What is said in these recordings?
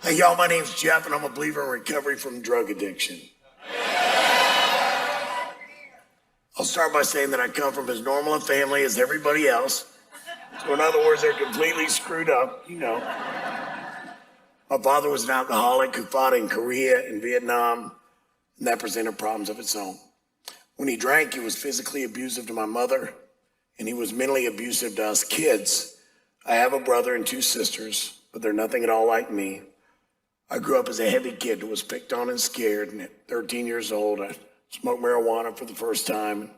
Hey, y'all, my name's Jeff, and I'm a believer in recovery from drug addiction. I'll start by saying that I come from as normal a family as everybody else. So in other words, they're completely screwed up, you know. My father was an alcoholic who fought in Korea and Vietnam, and that presented problems of its own. When he drank, he was physically abusive to my mother, and he was mentally abusive to us kids. I have a brother and two sisters, but they're nothing at all like me. I grew up as a heavy kid who was picked on and scared, and at 13 years old, I smoked marijuana for the first time.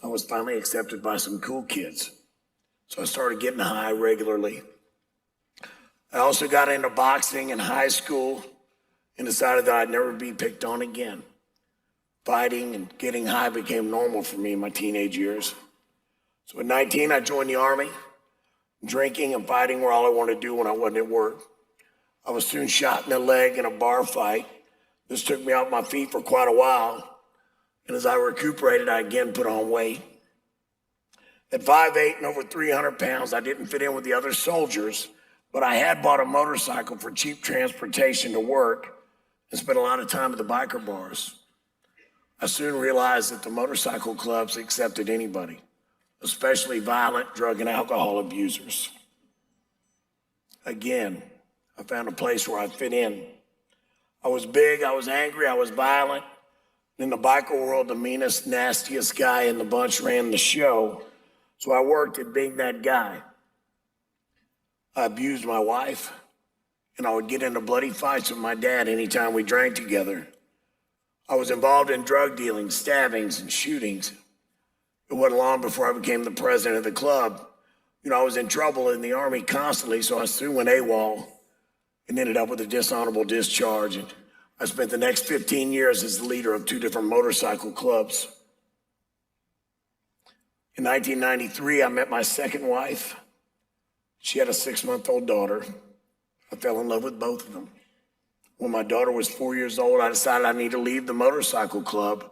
I was finally accepted by some cool kids, so I started getting high regularly. I also got into boxing in high school and decided that I'd never be picked on again. Fighting and getting high became normal for me in my teenage years. So at 19, I joined the Army. Drinking and fighting were all I wanted to do when I wasn't at work. I was soon shot in the leg in a bar fight. This took me off my feet for quite a while. And as I recuperated, I again put on weight. At 5'8" and over 300 pounds, I didn't fit in with the other soldiers, but I had bought a motorcycle for cheap transportation to work and spent a lot of time at the biker bars. I soon realized that the motorcycle clubs accepted anybody, especially violent drug and alcohol abusers. Again, I found a place where I fit in. I was big, I was angry, I was violent. In the biker world, the meanest, nastiest guy in the bunch ran the show, so I worked at being that guy. I abused my wife, and I would get into bloody fights with my dad anytime we drank together. I was involved in drug dealing, stabbings, and shootings. It wasn't long before I became the president of the club. I was in trouble in the Army constantly, so I soon went AWOL and ended up with a dishonorable discharge. And I spent the next 15 years as the leader of two different motorcycle clubs. In 1993, I met my second wife. She had a 6-month-old daughter. I fell in love with both of them. When my daughter was 4 years old, I decided I need to leave the motorcycle club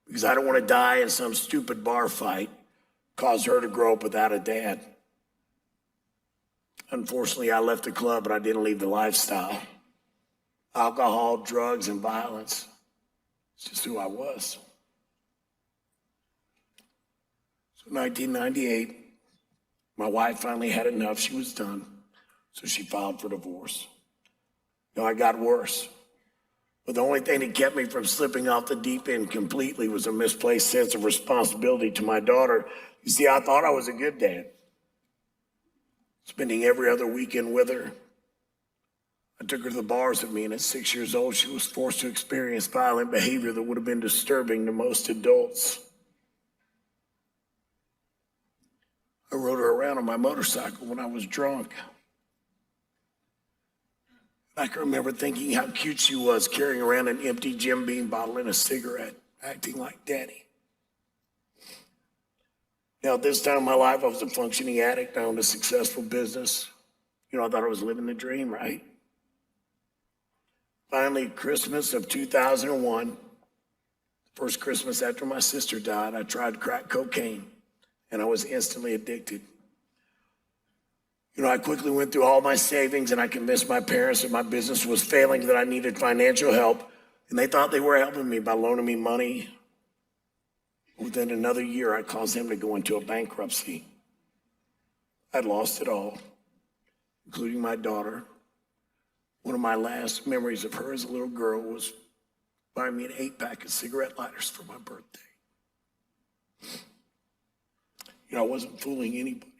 because I don't want to die in some stupid bar fight, cause her to grow up without a dad. Unfortunately, I left the club, but I didn't leave the lifestyle. Alcohol, drugs, and violence. It's just who I was. So in 1998, my wife finally had enough. She was done. So she filed for divorce. I got worse. But the only thing that kept me from slipping off the deep end completely was a misplaced sense of responsibility to my daughter. You see, I thought I was a good dad, spending every other weekend with her. I took her to the bars with me, and at 6 years old, she was forced to experience violent behavior that would have been disturbing to most adults. I rode her around on my motorcycle when I was drunk. I can remember thinking how cute she was, carrying around an empty Jim Beam bottle and a cigarette, acting like daddy. Now, at this time in my life, I was a functioning addict. I owned a successful business. I thought I was living the dream, right? Finally, Christmas of 2001, first Christmas after my sister died, I tried crack cocaine, and I was instantly addicted. I quickly went through all my savings, and I convinced my parents that my business was failing, that I needed financial help, and they thought they were helping me by loaning me money. Within another year, I caused them to go into a bankruptcy. I'd lost it all, including my daughter. One of my last memories of her as a little girl was buying me an 8-pack of cigarette lighters for my birthday. I wasn't fooling anybody.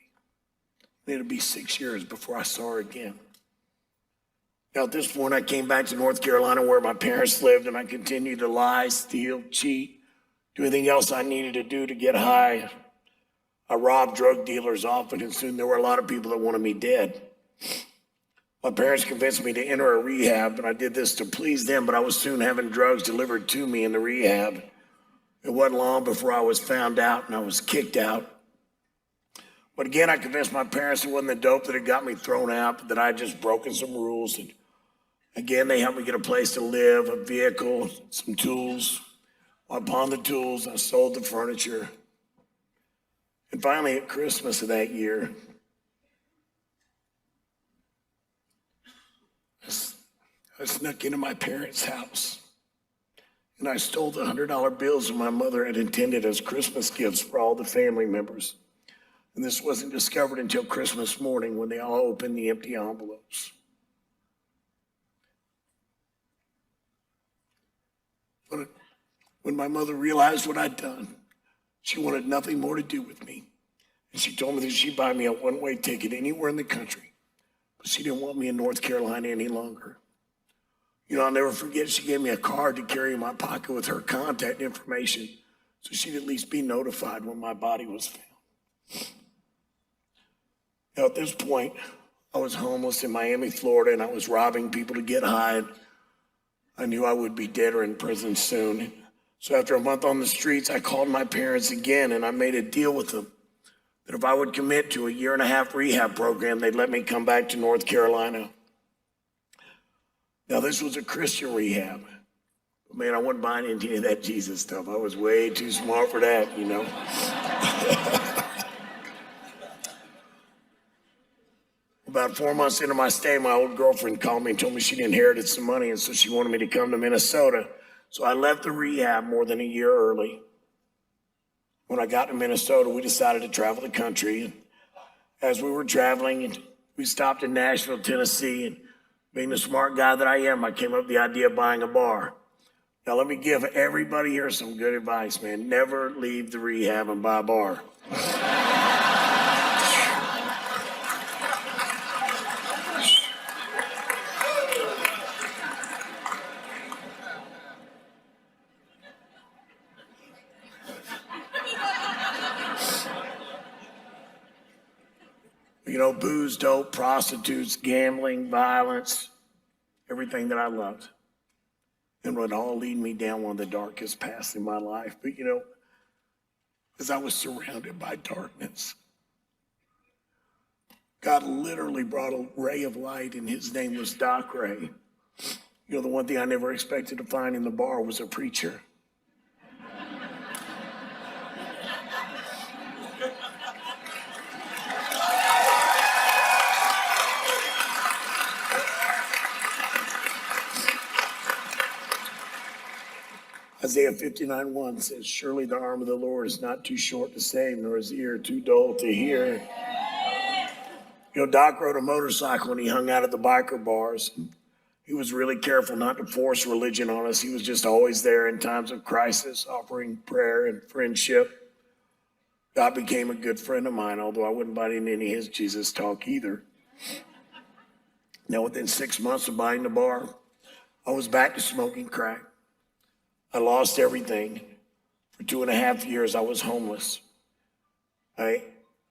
It'd be 6 years before I saw her again. Now, at this point, I came back to North Carolina where my parents lived, and I continued to lie, steal, cheat, do anything else I needed to do to get high. I robbed drug dealers often, and soon there were a lot of people that wanted me dead. My parents convinced me to enter a rehab, and I did this to please them, but I was soon having drugs delivered to me in the rehab. It wasn't long before I was found out and I was kicked out. But again, I convinced my parents it wasn't the dope that had got me thrown out, but that I had just broken some rules. And again, they helped me get a place to live, a vehicle, some tools. I pawned the tools, I sold the furniture. And finally, at Christmas of that year, I snuck into my parents' house and I stole the $100 bills that my mother had intended as Christmas gifts for all the family members. And this wasn't discovered until Christmas morning when they all opened the empty envelopes. When my mother realized what I'd done, she wanted nothing more to do with me. And she told me that she'd buy me a one-way ticket anywhere in the country. But she didn't want me in North Carolina any longer. I'll never forget, she gave me a card to carry in my pocket with her contact information so she'd at least be notified when my body was found. Now, at this point, I was homeless in Miami, Florida, and I was robbing people to get high. I knew I would be dead or in prison soon. So after a month on the streets, I called my parents again, and I made a deal with them that if I would commit to a 1.5-year rehab program, they'd let me come back to North Carolina. Now, this was a Christian rehab. But man, I wasn't buying into any of that Jesus stuff. I was way too smart for that, About 4 months into my stay, my old girlfriend called me and told me she'd inherited some money, and so she wanted me to come to Minnesota. So I left the rehab more than a year early. When I got to Minnesota, we decided to travel the country. And as we were traveling, we stopped in Nashville, Tennessee, and being the smart guy that I am, I came up with the idea of buying a bar. Now, let me give everybody here some good advice, man. Never leave the rehab and buy a bar. Booze, dope, prostitutes, gambling, violence, everything that I loved. And would all lead me down one of the darkest paths in my life. But as I was surrounded by darkness, God literally brought a ray of light, and his name was Doc Ray. The one thing I never expected to find in the bar was a preacher. Isaiah 59:1 says, surely the arm of the Lord is not too short to save, nor his ear too dull to hear. Doc rode a motorcycle and he hung out at the biker bars. He was really careful not to force religion on us. He was just always there in times of crisis, offering prayer and friendship. God became a good friend of mine, although I wouldn't buy into any of his Jesus talk either. Now, within 6 months of buying the bar, I was back to smoking crack. I lost everything. For 2.5 years, I was homeless. I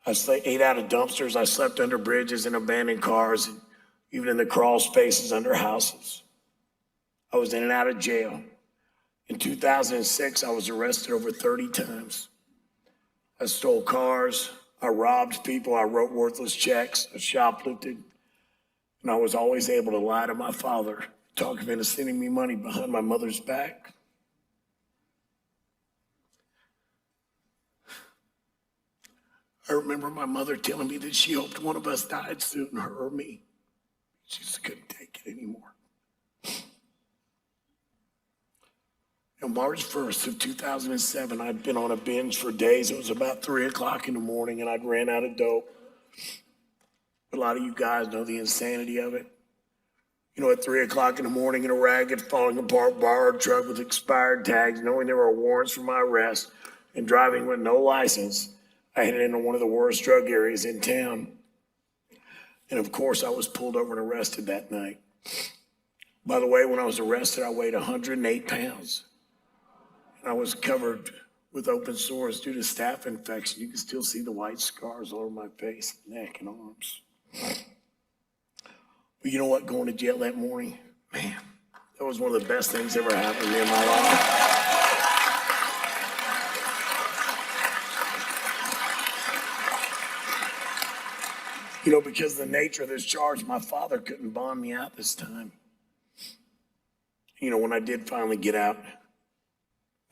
ate out of dumpsters. I slept under bridges and abandoned cars, and even in the crawl spaces under houses. I was in and out of jail. In 2006, I was arrested over 30 times. I stole cars. I robbed people. I wrote worthless checks. I shoplifted. And I was always able to lie to my father, talk him into sending me money behind my mother's back. I remember my mother telling me that she hoped one of us died soon, her or me. She just couldn't take it anymore. On March 1st of 2007, I'd been on a binge for days. It was about 3 o'clock in the morning, and I'd ran out of dope. A lot of you guys know the insanity of it. At 3 o'clock in the morning in a ragged, falling apart borrowed truck with expired tags, knowing there were warrants for my arrest, and driving with no license, I headed into one of the worst drug areas in town. And of course, I was pulled over and arrested that night. By the way, when I was arrested, I weighed 108 pounds. And I was covered with open sores due to staph infection. You can still see the white scars all over my face, neck, and arms. But you know what? Going to jail that morning, man, that was one of the best things ever happened to me in my life. Because of the nature of this charge, my father couldn't bond me out this time. When I did finally get out,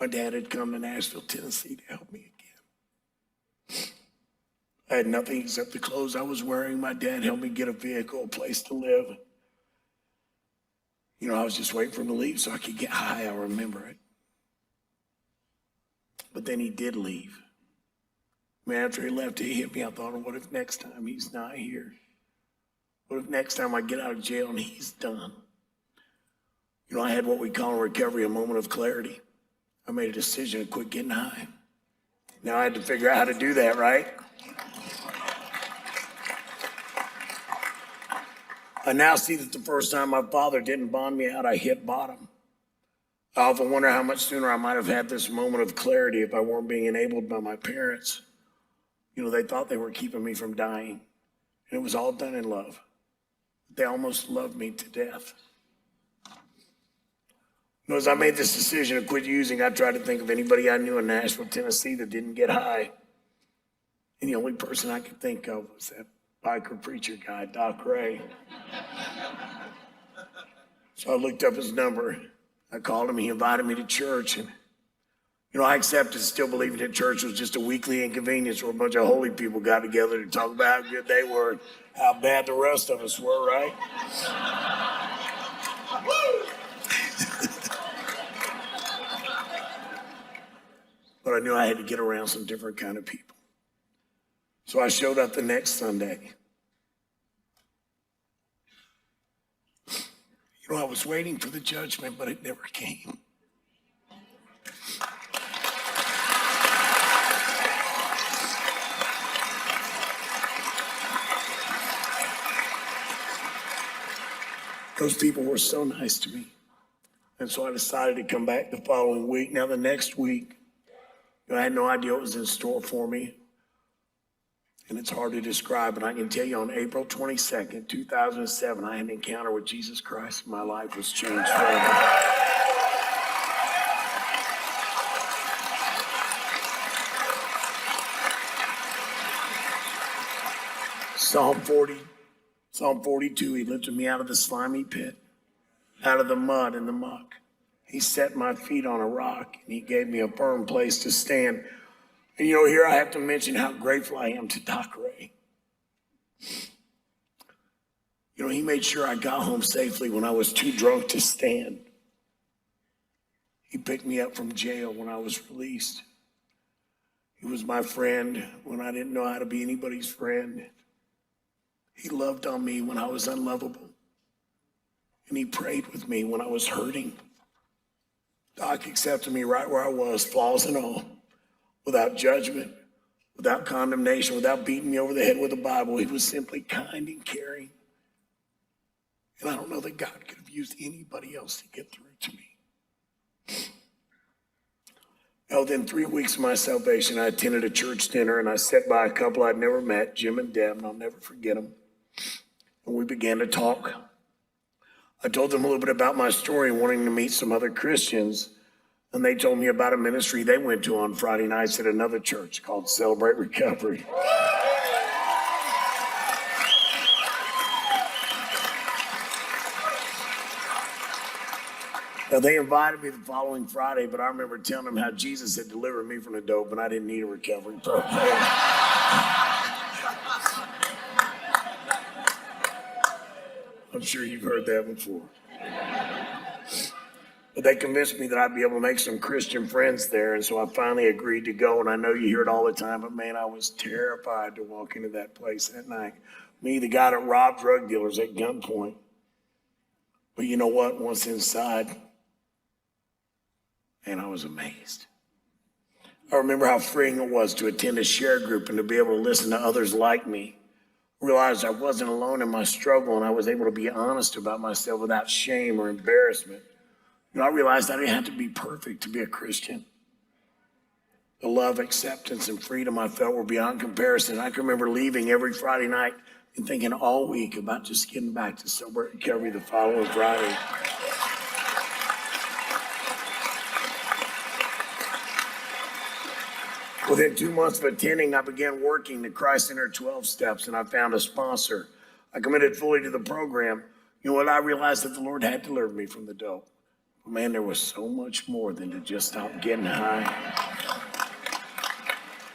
my dad had come to Nashville, Tennessee to help me again. I had nothing except the clothes I was wearing. My dad helped me get a vehicle, a place to live. I was just waiting for him to leave so I could get high. I remember it. But then he did leave. Man, after he left, he hit me. I thought, what if next time he's not here? What if next time I get out of jail and he's done? I had what we call in recovery a moment of clarity. I made a decision to quit getting high. Now I had to figure out how to do that, right? I now see that the first time my father didn't bond me out, I hit bottom. I often wonder how much sooner I might have had this moment of clarity if I weren't being enabled by my parents. They thought they were keeping me from dying, and it was all done in love. They almost loved me to death. As I made this decision to quit using, I tried to think of anybody I knew in Nashville, Tennessee that didn't get high. And the only person I could think of was that biker preacher guy, Doc Ray. So I looked up his number. I called him. He invited me to church. And, I accepted still believing that church was just a weekly inconvenience where a bunch of holy people got together to talk about how good they were and how bad the rest of us were, right? But I knew I had to get around some different kind of people. So I showed up the next Sunday. I was waiting for the judgment, but it never came. Those people were so nice to me. And so I decided to come back the following week. Now, the next week, I had no idea what was in store for me. And it's hard to describe, but I can tell you on April 22nd, 2007, I had an encounter with Jesus Christ. My life was changed forever. Psalm 42, he lifted me out of the slimy pit, out of the mud and the muck. He set my feet on a rock, and he gave me a firm place to stand. And here I have to mention how grateful I am to Doc Ray. He made sure I got home safely when I was too drunk to stand. He picked me up from jail when I was released. He was my friend when I didn't know how to be anybody's friend. He loved on me when I was unlovable. And he prayed with me when I was hurting. Doc accepted me right where I was, flaws and all. Without judgment, without condemnation, without beating me over the head with a Bible. He was simply kind and caring. And I don't know that God could have used anybody else to get through to me. Now, within 3 weeks of my salvation, I attended a church dinner, and I sat by a couple I'd never met, Jim and Deb, and I'll never forget them. And we began to talk. I told them a little bit about my story, wanting to meet some other Christians. And they told me about a ministry they went to on Friday nights at another church called Celebrate Recovery. Now, they invited me the following Friday, but I remember telling them how Jesus had delivered me from the dope and I didn't need a recovery program. I'm sure you've heard that before. But they convinced me that I'd be able to make some Christian friends there, and so I finally agreed to go. And I know you hear it all the time, but man, I was terrified to walk into that place that night. Me, the guy that robbed drug dealers at gunpoint. But you know what? Once inside, man, I was amazed. I remember how freeing it was to attend a share group and to be able to listen to others like me. I realized I wasn't alone in my struggle, and I was able to be honest about myself without shame or embarrassment. I realized I didn't have to be perfect to be a Christian. The love, acceptance, and freedom I felt were beyond comparison. I can remember leaving every Friday night and thinking all week about just getting back to sober recovery the following Friday. Within 2 months of attending, I began working the Christ Center 12 steps, and I found a sponsor. I committed fully to the program. I realized that the Lord had delivered me from the dope. Man, there was so much more than to just stop getting high.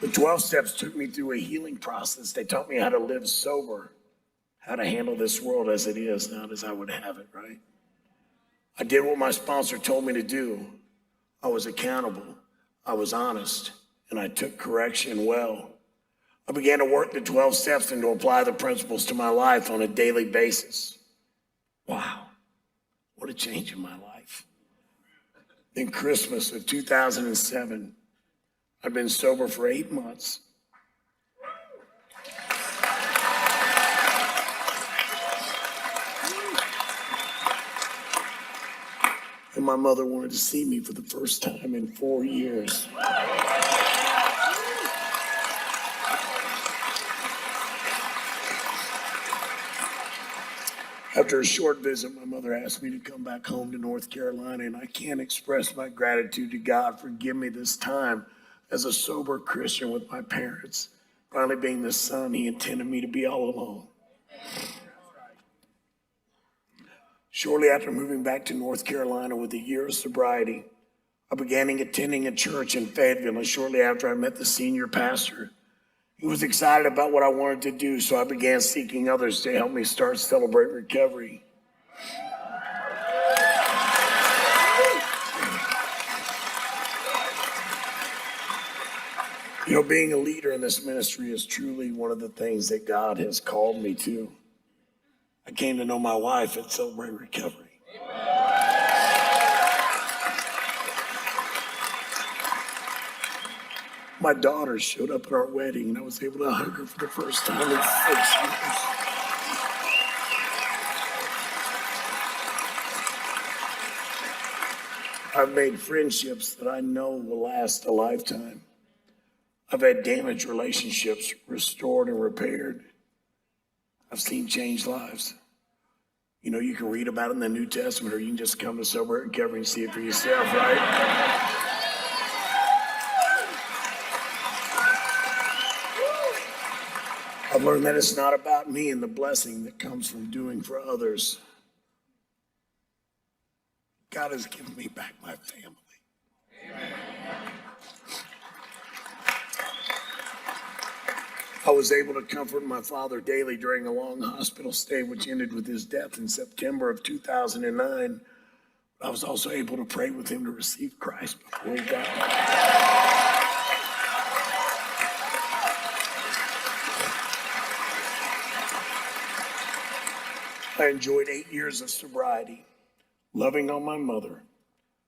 The 12 steps took me through a healing process. They taught me how to live sober, how to handle this world as it is, not as I would have it, right? I did what my sponsor told me to do. I was accountable, I was honest, and I took correction well. I began to work the 12 steps and to apply the principles to my life on a daily basis. Wow, what a change in my life. In Christmas of 2007, I've been sober for 8 months. And my mother wanted to see me for the first time in 4 years. After a short visit, my mother asked me to come back home to North Carolina, and I can't express my gratitude to God for giving me this time as a sober Christian with my parents, finally being the son he intended me to be all along. Shortly after moving back to North Carolina with a year of sobriety, I began attending a church in Fayetteville, and shortly after I met the senior pastor. He was excited about what I wanted to do, so I began seeking others to help me start Celebrate Recovery. You know, being a leader in this ministry is truly one of the things that God has called me to. I came to know my wife at Celebrate Recovery. My daughter showed up at our wedding, and I was able to hug her for the first time in 6 years. I've made friendships that I know will last a lifetime. I've had damaged relationships restored and repaired. I've seen changed lives. You know, you can read about it in the New Testament, or you can just come to Sober Recovery and see it for yourself, right? I've learned that it's not about me and the blessing that comes from doing for others. God has given me back my family. Amen. I was able to comfort my father daily during a long hospital stay, which ended with his death in September of 2009. I was also able to pray with him to receive Christ before he died. I enjoyed 8 years of sobriety, loving on my mother.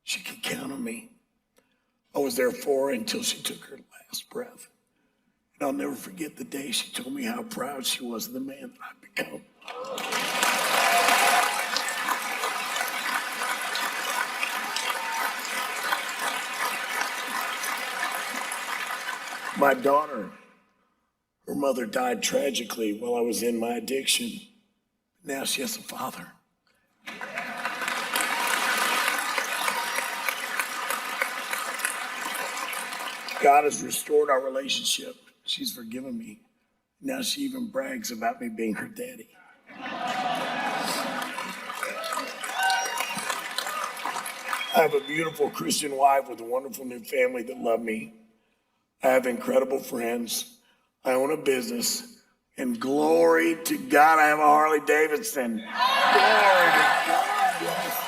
She could count on me. I was there for her until she took her last breath. And I'll never forget the day she told me how proud she was of the man that I've become. My daughter, her mother died tragically while I was in my addiction. Now she has a father. God has restored our relationship. She's forgiven me. Now she even brags about me being her daddy. I have a beautiful Christian wife with a wonderful new family that love me. I have incredible friends. I own a business. And glory to God, I have a Harley Davidson. Glory to God, yes.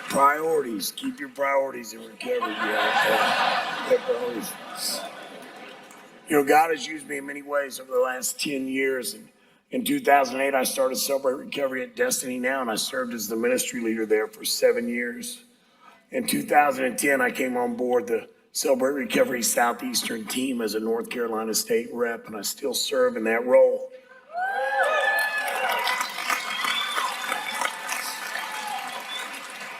Priorities. Keep your priorities in recovery. Yeah, priorities. You know, God has used me in many ways over the last 10 years. And in 2008, I started Celebrate Recovery at Destiny Now, and I served as the ministry leader there for 7 years. In 2010, I came on board the Celebrate Recovery Southeastern team as a North Carolina state rep, and I still serve in that role.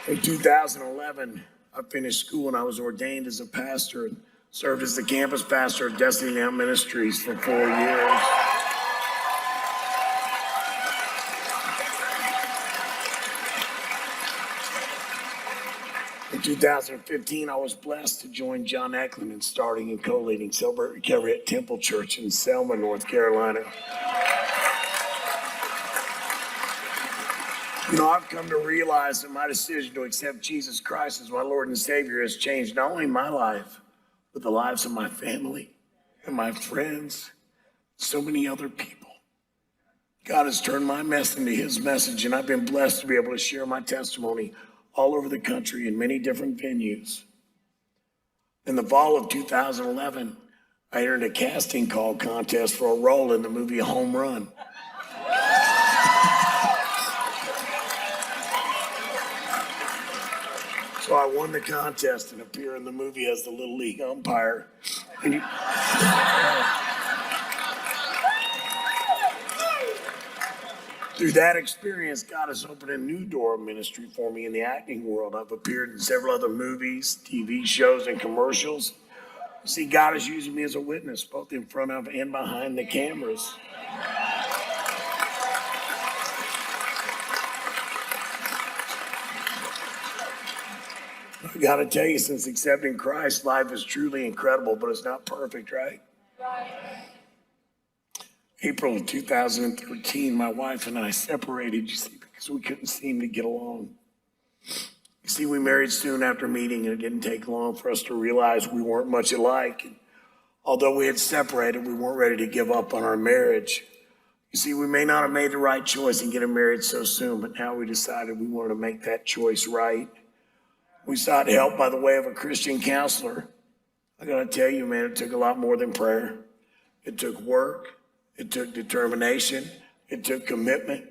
In 2011, I finished school and I was ordained as a pastor and served as the campus pastor of Destiny Now Ministries for 4 years. In 2015, I was blessed to join John Eklund in starting and co-leading Celebrate Recovery at Temple Church in Selma, North Carolina. You know, I've come to realize that my decision to accept Jesus Christ as my Lord and Savior has changed not only my life, but the lives of my family and my friends so many other people. God has turned my mess into his message, and I've been blessed to be able to share my testimony all over the country in many different venues. In the fall of 2011, I entered a casting call contest for a role in the movie Home Run. So I won the contest and appear in the movie as the Little League umpire. And through that experience, God has opened a new door of ministry for me in the acting world. I've appeared in several other movies, TV shows, and commercials. See, God is using me as a witness, both in front of and behind the cameras. I gotta tell you, since accepting Christ, life is truly incredible, but it's not perfect, right? April of 2013, my wife and I separated, you see, because we couldn't seem to get along. You see, we married soon after meeting, and it didn't take long for us to realize we weren't much alike. And although we had separated, we weren't ready to give up on our marriage. You see, we may not have made the right choice in getting married so soon, but now we decided we wanted to make that choice right. We sought help by the way of a Christian counselor. I gotta tell you, man, it took a lot more than prayer. It took work. It took determination. It took commitment.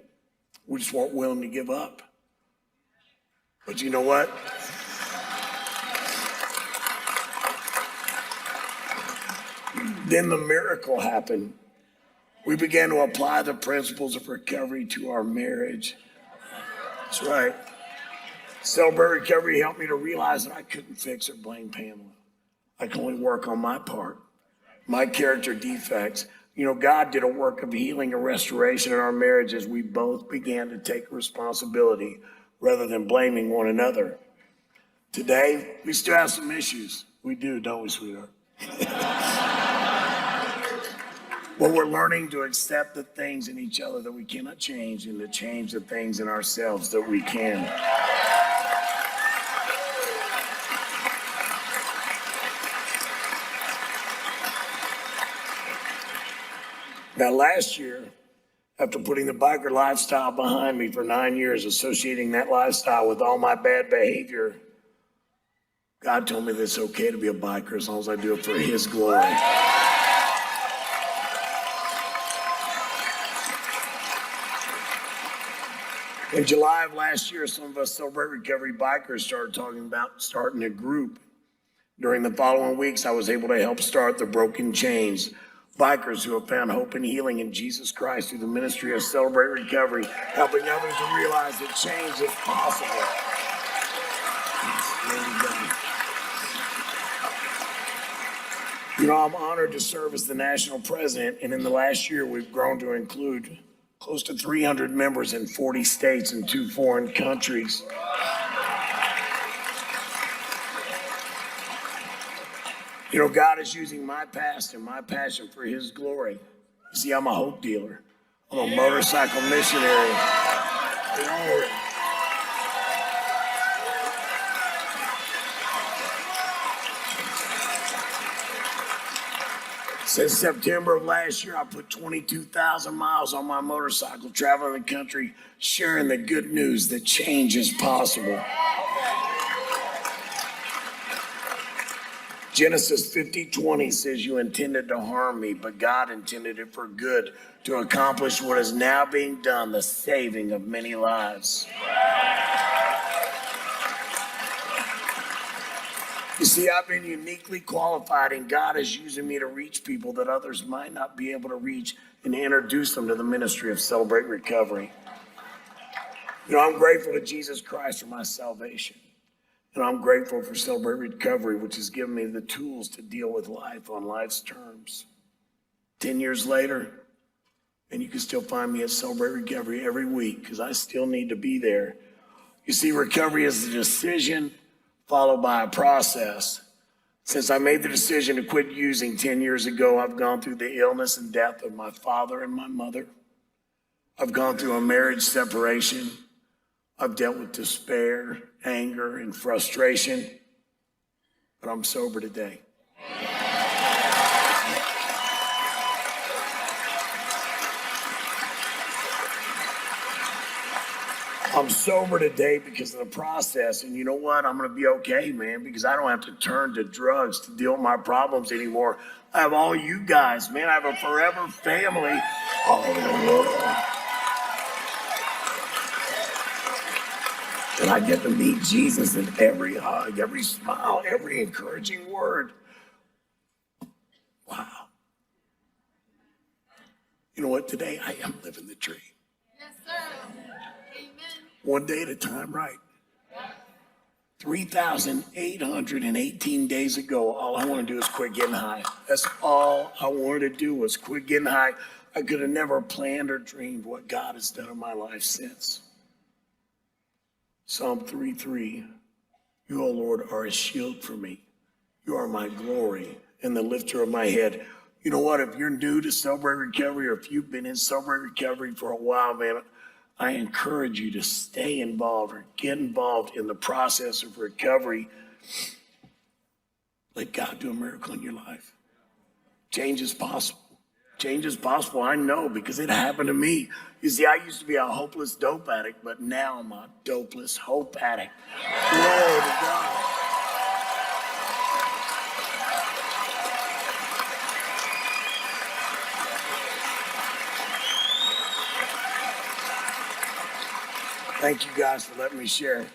We just weren't willing to give up. But you know what? Then the miracle happened. We began to apply the principles of recovery to our marriage. That's right. Celebrate Recovery helped me to realize that I couldn't fix or blame Pamela. I can only work on my part, my character defects. You know, God did a work of healing and restoration in our marriage as we both began to take responsibility rather than blaming one another. Today, we still have some issues. We do, don't we, sweetheart? But we're learning to accept the things in each other that we cannot change and to change the things in ourselves that we can. Now, last year, after putting the biker lifestyle behind me for 9 years, associating that lifestyle with all my bad behavior, God told me that it's okay to be a biker as long as I do it for his glory. In July of last year, some of us Celebrate Recovery bikers started talking about starting a group. During the following weeks, I was able to help start the Broken Chains, bikers who have found hope and healing in Jesus Christ through the ministry of Celebrate Recovery, helping others to realize that change is possible. You know, I'm honored to serve as the national president, and in the last year, we've grown to include close to 300 members in 40 states and 2 foreign countries. You know, God is using my past and my passion for his glory. You see, I'm a hope dealer. I'm a motorcycle missionary. Since September of last year, I put 22,000 miles on my motorcycle, traveling the country, sharing the good news that change is possible. Genesis 50:20 says, you intended to harm me, but God intended it for good, to accomplish what is now being done, the saving of many lives. You see, I've been uniquely qualified, and God is using me to reach people that others might not be able to reach and introduce them to the ministry of Celebrate Recovery. You know, I'm grateful to Jesus Christ for my salvation. And I'm grateful for Celebrate Recovery, which has given me the tools to deal with life on life's terms. 10 years later, and you can still find me at Celebrate Recovery every week because I still need to be there. You see, recovery is a decision followed by a process. Since I made the decision to quit using 10 years ago, I've gone through the illness and death of my father and my mother. I've gone through a marriage separation. I've dealt with despair, anger, and frustration, but I'm sober today. I'm sober today because of the process, and you know what? I'm gonna be okay, man, because I don't have to turn to drugs to deal with my problems anymore. I have all you guys, man. I have a forever family all over the world. And I get to meet Jesus in every hug, every smile, every encouraging word. Wow. You know what? Today I am living the dream. Yes, sir. Amen. One day at a time, right? 3,818 days ago, all I want to do is quit getting high. That's all I wanted to do was quit getting high. I could have never planned or dreamed what God has done in my life since. Psalm 3:3, you, O Lord, are a shield for me. You are my glory and the lifter of my head. You know what? If you're new to sober recovery, or if you've been in sober recovery for a while, man, I encourage you to stay involved or get involved in the process of recovery. Let God do a miracle in your life. Change is possible. Change is possible, I know, because it happened to me. You see, I used to be a hopeless dope addict, but now I'm a dopeless hope addict. Glory to God. Thank you guys for letting me share.